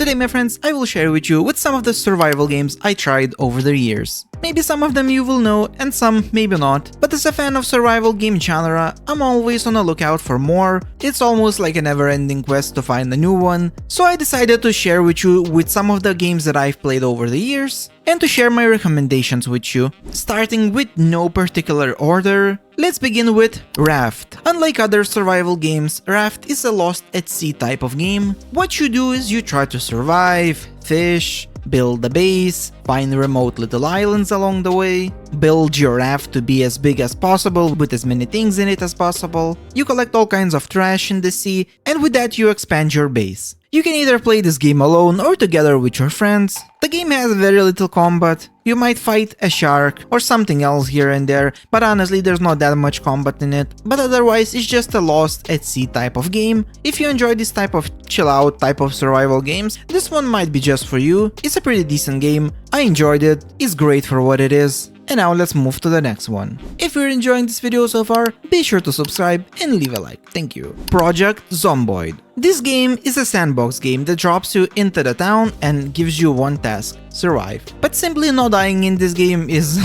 Today, my friends, I will share with you some of the survival games I tried over the years. Maybe some of them you will know and some maybe not, but as a fan of survival game genre, I'm always on the lookout for more. It's almost like a never-ending quest to find a new one, so I decided to share with you some of the games that I've played over the years, and to share my recommendations with you. Starting with no particular order, let's begin with Raft. Unlike other survival games, Raft is a lost at sea type of game. What you do is you try to survive, fish, build a base, find remote little islands along the way, build your raft to be as big as possible with as many things in it as possible. You collect all kinds of trash in the sea, and with that you expand your base. You can either play this game alone or together with your friends. The game has very little combat. You might fight a shark or something else here and there, but honestly there's not that much combat in it. But otherwise it's just a lost at sea type of game. If you enjoy this type of chill out type of survival games, this one might be just for you. It's a pretty decent game. I enjoyed it. It's great for what it is. And now let's move to the next one. If you're enjoying this video so far, be sure to subscribe and leave a like, thank you. Project Zomboid. This game is a sandbox game that drops you into the town and gives you one task: survive. But simply not dying in this game is,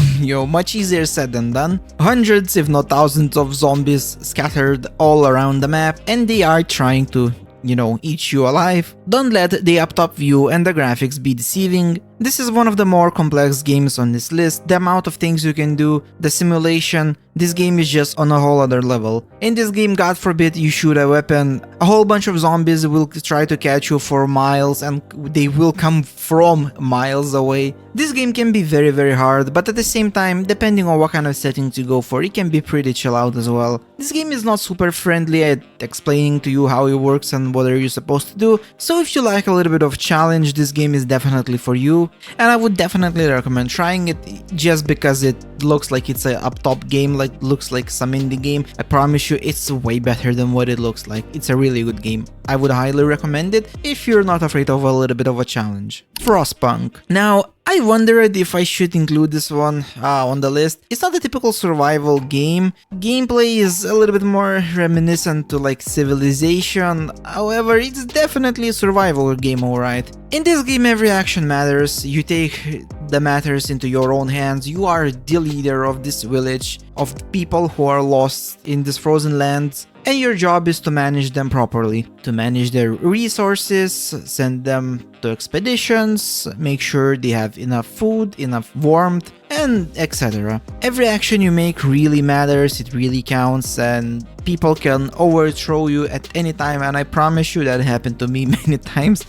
much easier said than done. Hundreds if not thousands of zombies scattered all around the map, and they are trying to eat you alive. Don't let the up-top view and the graphics be deceiving. This is one of the more complex games on this list. The amount of things you can do, the simulation, this game is just on a whole other level. In this game, God forbid you shoot a weapon, a whole bunch of zombies will try to catch you for miles and they will come from miles away. This game can be very hard, but at the same time, depending on what kind of settings you go for, it can be pretty chill out as well. This game is not super friendly at explaining to you how it works and what are you supposed to do, so if you like a little bit of challenge, this game is definitely for you. And I would definitely recommend trying it just because it looks like it's a up-top game, looks like some indie game. I promise you it's way better than what it looks like. It's a really good game. I would highly recommend it if you're not afraid of a little bit of a challenge. Frostpunk. Now, I wondered if I should include this one on the list. It's not a typical survival game. Gameplay is a little bit more reminiscent to Civilization. However, it's definitely a survival game, alright. In this game, every action matters. You take the matters into your own hands. You are the leader of this village of people who are lost in this frozen lands. And your job is to manage them properly, to manage their resources, send them to expeditions, make sure they have enough food, enough warmth, and etc. Every action you make really matters, it really counts, and people can overthrow you at any time, and I promise you that happened to me many times.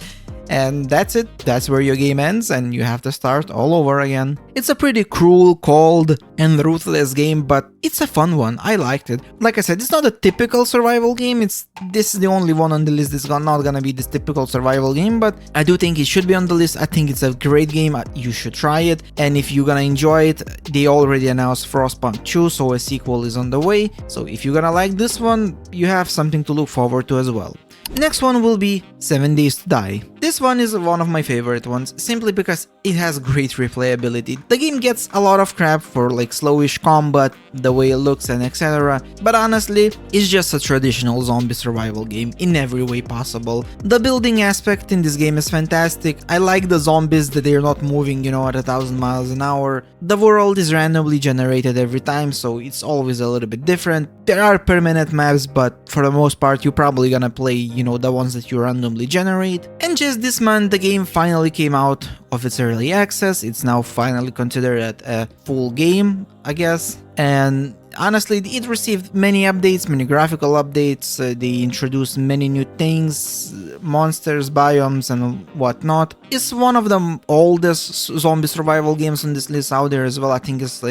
And that's it, that's where your game ends and you have to start all over again. It's a pretty cruel, cold, and ruthless game, but it's a fun one. I liked it. Like I said, it's not a typical survival game. This is the only one on the list that's not gonna be this typical survival game, but I do think it should be on the list. I think it's a great game. You should try it, and if you're gonna enjoy it, they already announced Frostpunk 2, so a sequel is on the way. So if you're gonna like this one, you have something to look forward to as well. Next one will be 7 Days to Die. This one is one of my favorite ones, simply because it has great replayability. The game gets a lot of crap for slowish combat, the way it looks and etc. But honestly, it's just a traditional zombie survival game in every way possible. The building aspect in this game is fantastic. I like the zombies that they're not moving, at 1,000 miles an hour. The world is randomly generated every time, so it's always a little bit different. There are permanent maps, but for the most part, you're probably gonna play the ones that you randomly generate. And just this month, the game finally came out of its early access. It's now finally considered a full game, I guess. And honestly, it received many updates, many graphical updates. They introduced many new things, monsters, biomes, and whatnot. It's one of the oldest zombie survival games on this list out there as well. I think it's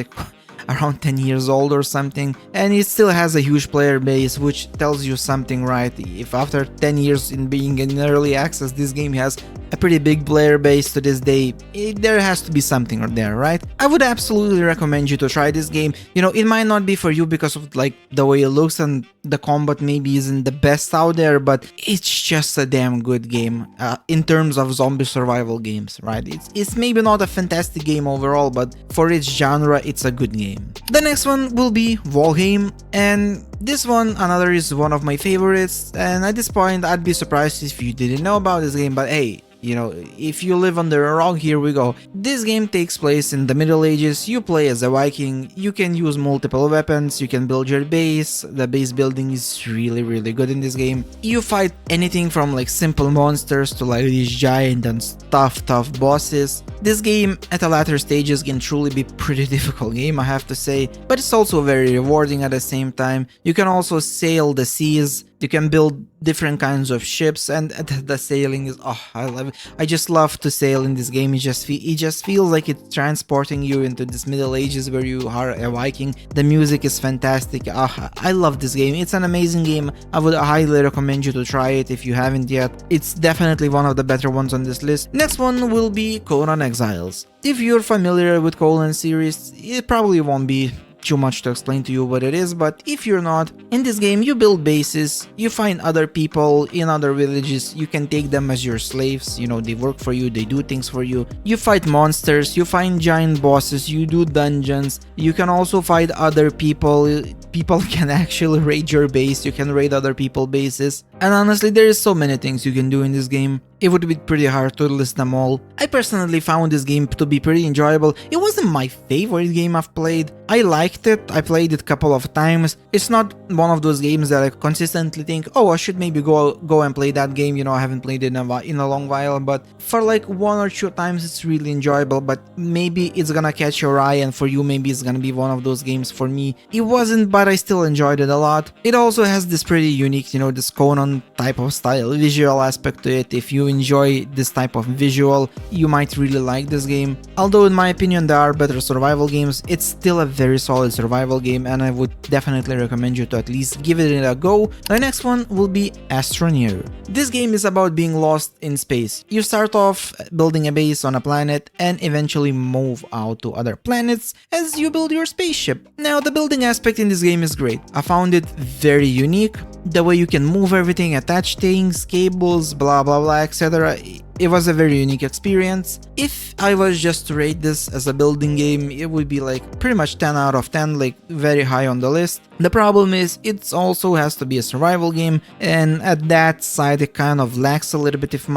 around 10 years old or something, and it still has a huge player base, which tells you something, right? If after 10 years in being in early access, this game has a pretty big player base to this day, there has to be something there, right? I would absolutely recommend you to try this game. It might not be for you because of the way it looks and the combat maybe isn't the best out there, but it's just a damn good game in terms of zombie survival games, right? It's maybe not a fantastic game overall, but for its genre, it's a good game. The next one will be Valheim, and this one, is one of my favorites, and at this point I'd be surprised if you didn't know about this game, but hey, You know, if you live under a rock, here we go. This game takes place in the Middle Ages. You play as a Viking. You can use multiple weapons. You can build your base. The base building is really good in this game. You fight anything from like simple monsters to like these giant and tough bosses. This game at the latter stages can truly be pretty difficult game, I have to say, but it's also very rewarding at the same time. You can also sail the seas. You can build different kinds of ships, and the sailing is, oh, I love it. I just love to sail in this game. It just feels like it's transporting you into this Middle Ages where you are a Viking. The music is fantastic. Oh, I love this game. It's an amazing game. I would highly recommend you to try it if you haven't yet. It's definitely one of the better ones on this list. Next one will be Conan Exiles. If you're familiar with Conan series, it probably won't be too much to explain to you what it is, but if you're not, in this game you build bases, you find other people in other villages, you can take them as your slaves, you know, they work for you, they do things for you, you fight monsters, you find giant bosses, you do dungeons, you can also fight other people, people can actually raid your base, you can raid other people's bases, and honestly there is so many things you can do in this game. It would be pretty hard to list them all. I personally found this game to be pretty enjoyable. It wasn't my favorite game I've played. I liked it, I played it a couple of times. It's not one of those games that I consistently think, oh, I should maybe go and play that game, you know, I haven't played it in a long while, but for like 1 or 2 times it's really enjoyable, but maybe it's gonna catch your eye, and for you maybe it's gonna be one of those games. For me, it wasn't, but I still enjoyed it a lot. It also has this pretty unique, you know, this Conan type of style, visual aspect to it. If you enjoy this type of visual, you might really like this game. Although in my opinion there are better survival games, it's still a very solid survival game, and I would definitely recommend you to at least give it a go. The next one will be Astronner. This game is about being lost in space. You start off building a base on a planet and eventually move out to other planets as you build your spaceship. Now the building aspect in this game is great. I found it very unique. The way you can move everything, attach things, cables, blah blah blah, etc. It was a very unique experience. If I was just to rate this as a building game, it would be like pretty much 10 out of 10, like very high on the list. The problem is it also has to be a survival game, and at that side it kind of lacks a little bit if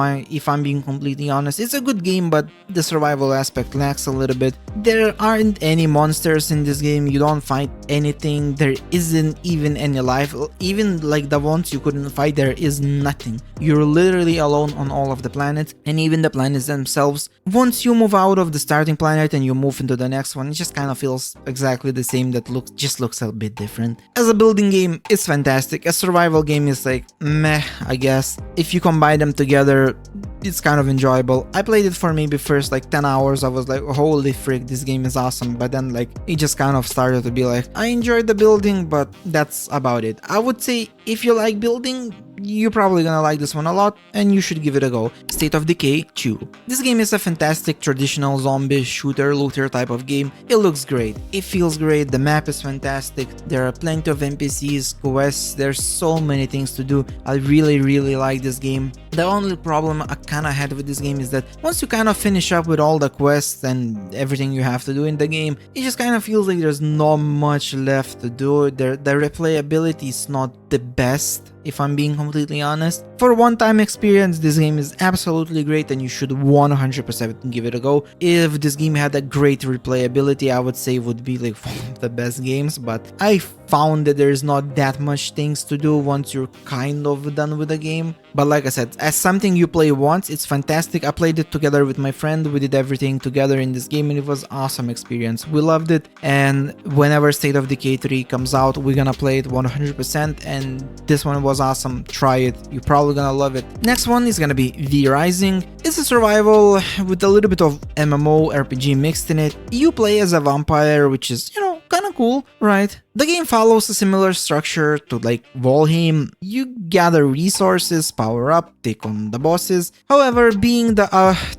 I'm being completely honest. It's a good game, but the survival aspect lacks a little bit. There aren't any monsters in this game, you don't fight anything, there isn't even any life, even like the ones you couldn't fight, there is nothing. You're literally alone on all of the planets, and even the planets themselves. Once you move out of the starting planet and you move into the next one, it just kind of feels exactly the same, that just looks a bit different. As a building game, it's fantastic. A survival game is like meh, I guess. If you combine them together, it's kind of enjoyable. I played it for maybe first like 10 hours, I was like, holy frick, this game is awesome, but then like it just kind of started to be like, I enjoyed the building, but that's about it. I would say if you like building, you're probably gonna like this one a lot, and you should give it a go. State of Decay 2. This game is a fantastic traditional zombie shooter looter type of game. It looks great, it feels great, the map is fantastic, there are plenty of NPCs, quests, there's so many things to do. I really like this game. The only problem I kinda had with this game is that once you kind of finish up with all the quests and everything you have to do in the game, it just kind of feels like there's not much left to do. The replayability is not the best, if I'm being completely honest. For a one-time experience, this game is absolutely great, and you should 100% give it a go. If this game had a great replayability, I would say it would be like one of the best games, but I found that there's not that much things to do once you're kind of done with the game. But like I said, as something you play once, it's fantastic. I played it together with my friend, we did everything together in this game, and it was an awesome experience. We loved it, and whenever State of Decay 3 comes out, we're gonna play it 100%, and this one was awesome. Try it, you're probably gonna love it. Next one is gonna be VRising. It's a survival with a little bit of MMO RPG mixed in it. You play as a vampire, which is, you know, kinda cool, right? The game follows a similar structure to like Valheim. You gather resources, power up, take on the bosses. However, being the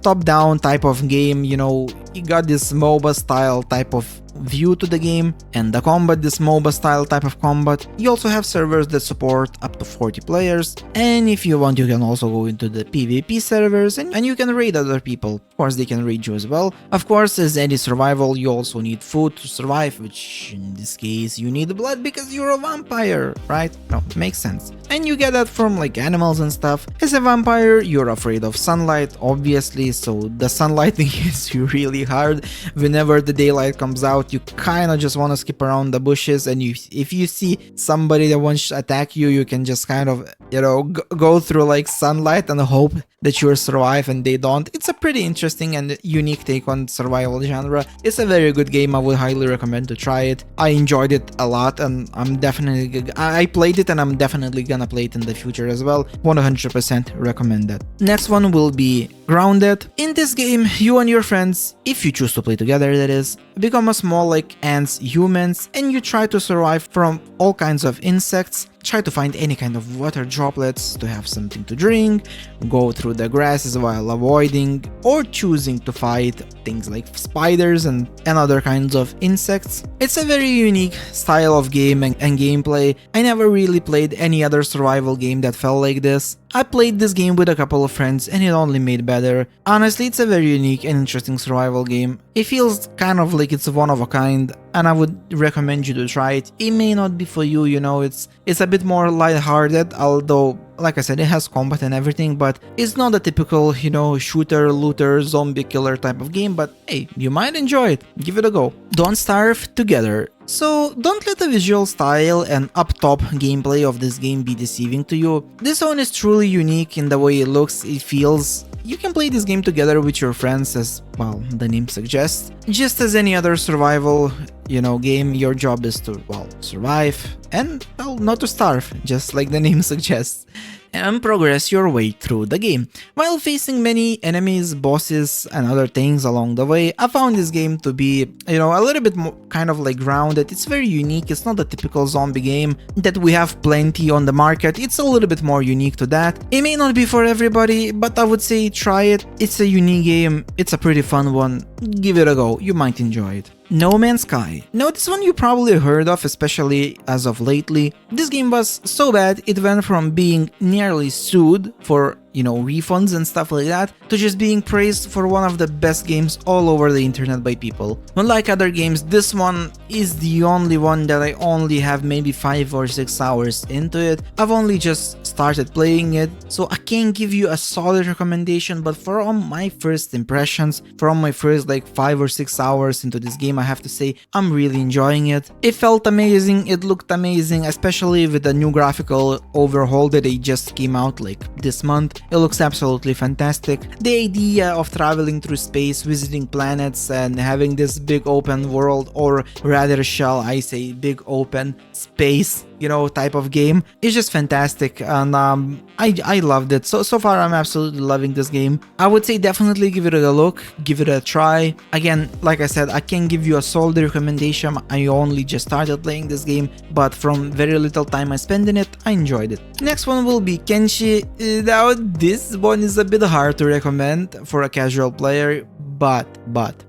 top-down type of game, you know, you got this MOBA style type of view to the game, and the combat, this MOBA style type of combat. You also have servers that support up to 40 players, and if you want you can also go into the PvP servers and you can raid other people. Of course they can raid you as well. Of course, as any survival, you also need food to survive, which in this case you need blood because you're a vampire, right? No, makes sense. And you get that from like animals and stuff. As a vampire, you're afraid of sunlight, obviously, so the sunlight thing hits you really hard. Whenever the daylight comes out, you kinda just wanna skip around the bushes, and if you see somebody that wants to attack you, you can just kind of, you know, go through like sunlight and hope that you'll survive and they don't. It's a pretty interesting and unique take on survival genre. It's a very good game. I would highly recommend to try it. I enjoyed it a lot, and I played it and I'm definitely gonna play it in the future as well. 100% recommend that. Next one will be Grounded. In this game, you and your friends, if you choose to play together that is, become a small like ants humans, and you try to survive from all kinds of insects. Try to find any kind of water droplets to have something to drink, go through the grasses while avoiding or choosing to fight things like spiders and other kinds of insects. It's a very unique style of game and gameplay. I never really played any other survival game that felt like this. I played this game with a couple of friends and it only made better. Honestly, it's a very unique and interesting survival game. It feels kind of like it's one of a kind, and I would recommend you to try it. It may not be for you, you know, it's a bit more lighthearted, although like I said, it has combat and everything, but it's not a typical, you know, shooter, looter, zombie killer type of game, but hey, you might enjoy it. Give it a go. Don't Starve Together. So don't let the visual style and up-top gameplay of this game be deceiving to you. This one is truly unique in the way it looks, it feels. You can play this game together with your friends, as well the name suggests. Just as any other survival, you know, game, your job is to, well, survive and, well, not to starve, just like the name suggests, and progress your way through the game. While facing many enemies, bosses, and other things along the way, I found this game to be, you know, a little bit more kind of like grounded. It's very unique. It's not a typical zombie game that we have plenty on the market. It's a little bit more unique to that. It may not be for everybody, but I would say try it. It's a unique game. It's a pretty fun one. Give it a go. You might enjoy it. No Man's Sky. Now this one you probably heard of, especially as of lately. This game was so bad it went from being nearly sued for, you know, refunds and stuff like that, to just being praised for one of the best games all over the internet by people. Unlike other games, this one is the only one that I only have maybe 5 or 6 hours into it. I've only just started playing it, so I can't give you a solid recommendation, but from my first impressions, from my first like 5 or 6 hours into this game, I have to say I'm really enjoying it. It felt amazing, it looked amazing, especially with the new graphical overhaul that they just came out like this month. It looks absolutely fantastic. The idea of traveling through space, visiting planets, and having this big open world, or rather shall I say big open space, you know, type of game, is just fantastic, and I loved it. So far I'm absolutely loving this game. I would say definitely give it a look, give it a try. Again, like I said, I can't give you a solid recommendation. I only just started playing this game, but from very little time I spent in it, I enjoyed it. Next one will be Kenshi. Now this one is a bit hard to recommend for a casual player, but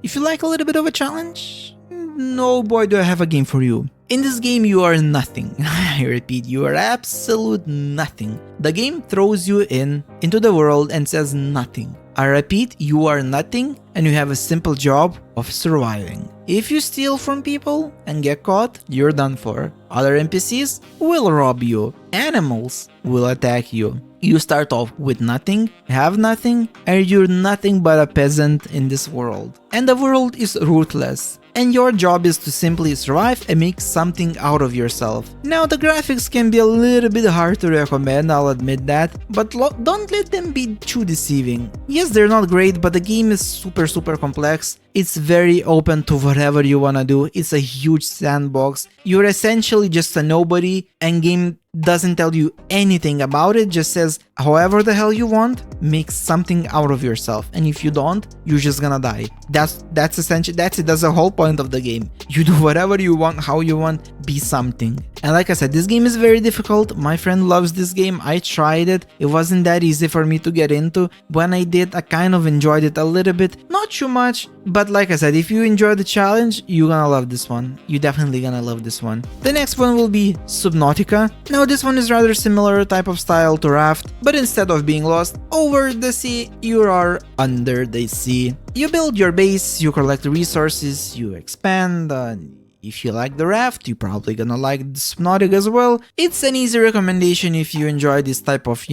if you like a little bit of a challenge, no boy do I have a game for you. In this game you are nothing. I repeat, you are absolute nothing. The game throws you into the world and says nothing. I repeat, you are nothing and you have a simple job of surviving. If you steal from people and get caught, you're done for. Other NPCs will rob you. Animals will attack you. You start off with nothing, have nothing, and you're nothing but a peasant in this world. And the world is ruthless. And your job is to simply survive and make something out of yourself. Now the graphics can be a little bit hard to recommend, I'll admit that, but don't let them be too deceiving. Yes, they're not great, but the game is super complex. It's very open to whatever you wanna do. It's a huge sandbox. You're essentially just a nobody, and game doesn't tell you anything about it, just says however the hell you want, make something out of yourself, and if you don't, you're just gonna die. That's essentially, that's it, that's the whole point of the game. You do whatever you want, how you want, be something. And like I said, this game is very difficult. My friend loves this game. I tried it. It wasn't that easy for me to get into. When I did, I kind of enjoyed it a little bit, not too much, but like I said, if you enjoy the challenge, you're gonna love this one. You're definitely gonna love this one. The next one will be Subnautica. Now this one is rather similar type of style to Raft, but instead of being lost over the sea, you are under the sea. You build your base, you collect resources, you expand. If you like the Raft, you're probably gonna like the Subnautica as well. It's an easy recommendation if you enjoy this type of,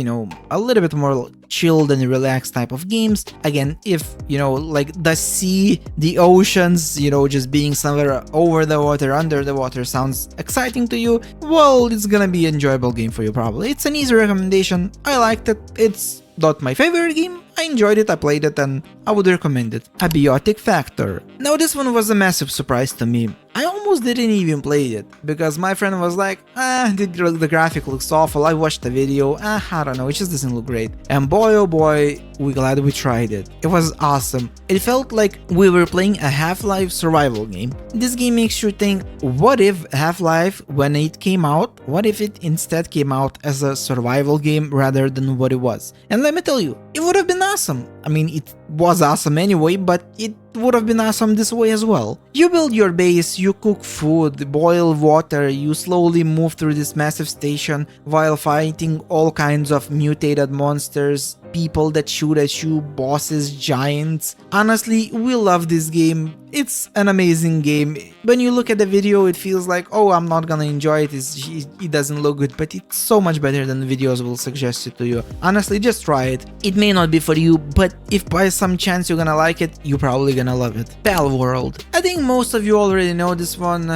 a little bit more chilled and relaxed type of games. Again, if, like the sea, the oceans, just being somewhere over the water, under the water sounds exciting to you, well, it's gonna be an enjoyable game for you probably. It's an easy recommendation. I liked it. It's not my favorite game. I enjoyed it, I played it, and I would recommend it. Abiotic Factor. Now this one was a massive surprise to me. I almost didn't even play it, because my friend was like, the graphic looks awful, I watched the video, I don't know, it just doesn't look great. And boy oh boy, we're glad we tried it. It was awesome. It felt like we were playing a Half-Life survival game. This game makes you think, what if Half-Life, when it came out, what if it instead came out as a survival game rather than what it was? And let me tell you, it would have been awesome. I mean, it was awesome anyway, but it would have been awesome this way as well. You build your base, you cook food, boil water, you slowly move through this massive station while fighting all kinds of mutated monsters, people that shoot at you, bosses, giants. Honestly, we love this game. It's an amazing game. When you look at the video, it feels like, oh, I'm not gonna enjoy it, it doesn't look good, but it's so much better than the videos will suggest it to you. Honestly, just try it. It may not be for you, but if by some chance you're gonna like it, you're probably gonna love it. Palworld. I think most of you already know this one.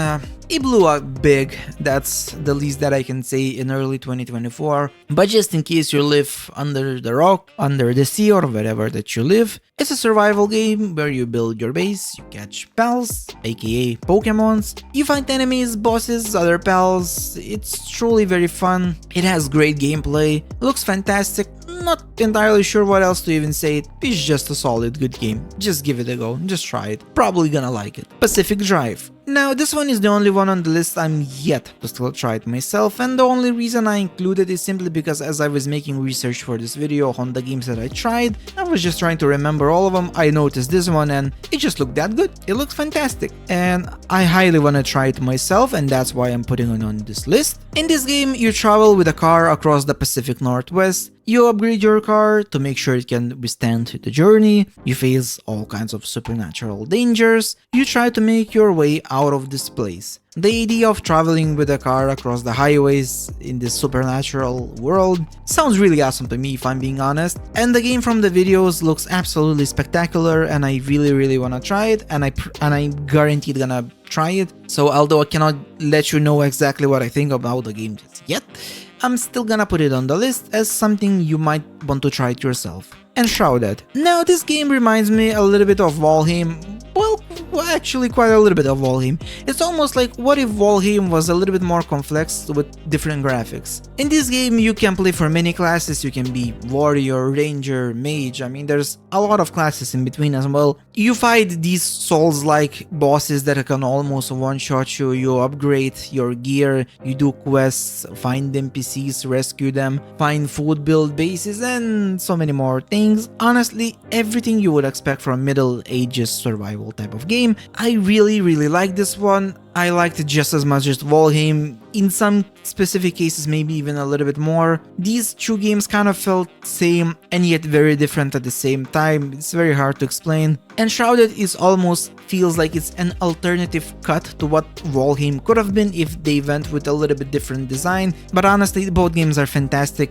It blew up big, that's the least that I can say in early 2024, but just in case you live under the rock, under the sea, or wherever that you live, it's a survival game where you build your base, you catch pals, aka Pokemons, you fight enemies, bosses, other pals. It's truly very fun, it has great gameplay, looks fantastic. Not entirely sure what else to even say. It's just a solid good game. Just give it a go, just try it. Probably gonna like it. Pacific Drive. Now this one is the only one on the list I'm yet to still try it myself, and the only reason I included is simply because as I was making research for this video on the games that I tried, I was just trying to remember all of them. I noticed this one and it just looked that good. It looks fantastic and I highly want to try it myself, and that's why I'm putting it on this list. In this game, you travel with a car across the Pacific Northwest. You upgrade your car to make sure it can withstand the journey, you face all kinds of supernatural dangers, you try to make your way out of this place. The idea of traveling with a car across the highways in this supernatural world sounds really awesome to me, if I'm being honest, and the game from the videos looks absolutely spectacular, and I really want to try it, and I'm guaranteed gonna try it. So although I cannot let you know exactly what I think about the game just yet, I'm still gonna put it on the list as something you might want to try it yourself. Enshrouded. Now this game reminds me a little bit of Valheim. Well, actually quite a little bit of Valheim. It's almost like what if Valheim was a little bit more complex with different graphics. In this game you can play for many classes, you can be warrior, ranger, mage, I mean there's a lot of classes in between as well. You fight these souls-like bosses that can almost one-shot you, you upgrade your gear, you do quests, find NPCs, rescue them, find food, build bases, and so many more things. Honestly, everything you would expect from Middle Ages survival type of game. I really like this one. I liked it just as much as Valheim, in some specific cases maybe even a little bit more. These two games kind of felt same and yet very different at the same time. It's very hard to explain. Enshrouded is almost feels like it's an alternative cut to what Valheim could have been if they went with a little bit different design, but honestly both games are fantastic.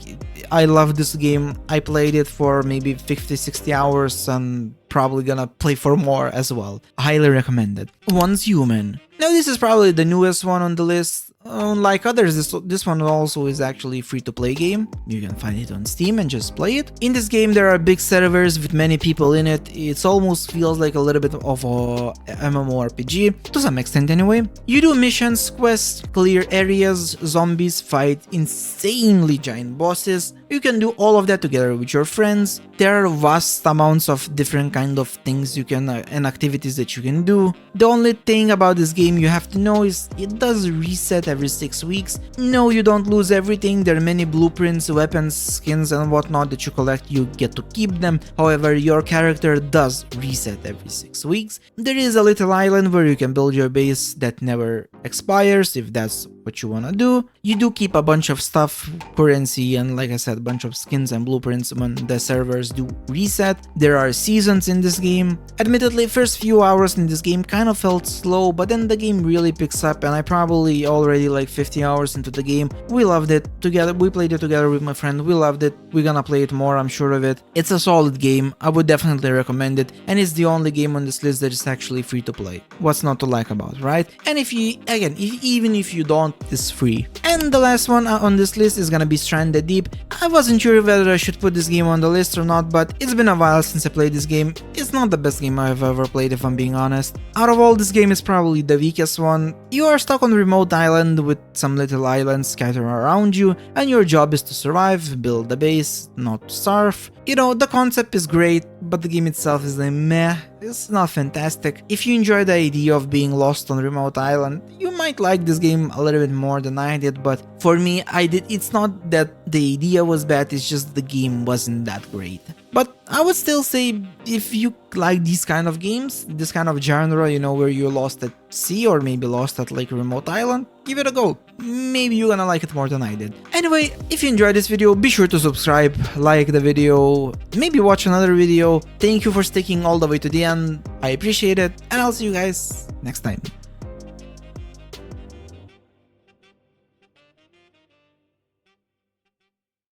I love this game. I played it for maybe 50-60 hours and probably gonna play for more as well. Highly recommended. Once Human. Now this is probably the newest one on the list. Unlike others, this one also is actually free-to-play game. You can find it on Steam and just play it. In this game, there are big servers with many people in it. It almost feels like a little bit of a MMORPG, to some extent anyway. You do missions, quests, clear areas, zombies, fight insanely giant bosses. You can do all of that together with your friends. There are vast amounts of different kind of things you can and activities that you can do. The only thing about this game you have to know is it does reset every 6 weeks. No, you don't lose everything. There are many blueprints, weapons, skins and whatnot that you collect. You get to keep them. However, your character does reset every 6 weeks. There is a little island where you can build your base that never expires if that's what you wanna do. You do keep a bunch of stuff, currency, and like I said, a bunch of skins and blueprints when the servers do reset. There are seasons in this game. Admittedly, first few hours in this game kind of felt slow, but then the game really picks up, and I probably already like 50 hours into the game. We loved it together. We played it together with my friend. We loved it. We're gonna play it more, I'm sure of it. It's a solid game. I would definitely recommend it, and it's the only game on this list that is actually free to play. What's not to like about, right? And if you, again, even if you don't, it's free. And the last one on this list is gonna be Stranded Deep. I wasn't sure whether I should put this game on the list or not, but it's been a while since I played this game. It's not the best game I've ever played, if I'm being honest. Out of all, this game is probably the weakest one. You are stuck on a remote island with some little islands scattered around you, and your job is to survive, build a base, not starve. You know, the concept is great, but the game itself is like meh. It's not fantastic. If you enjoy the idea of being lost on a remote island, you might like this game a little bit more than I did, but for me, it's not that the idea was bad, it's just the game wasn't that great. But I would still say, if you like these kind of games, this kind of genre, you know, where you're lost at sea or maybe lost at like a remote island, give it a go. Maybe you're gonna like it more than I did. Anyway, if you enjoyed this video, be sure to subscribe, like the video, maybe watch another video. Thank you for sticking all the way to the end. I appreciate it, and I'll see you guys next time.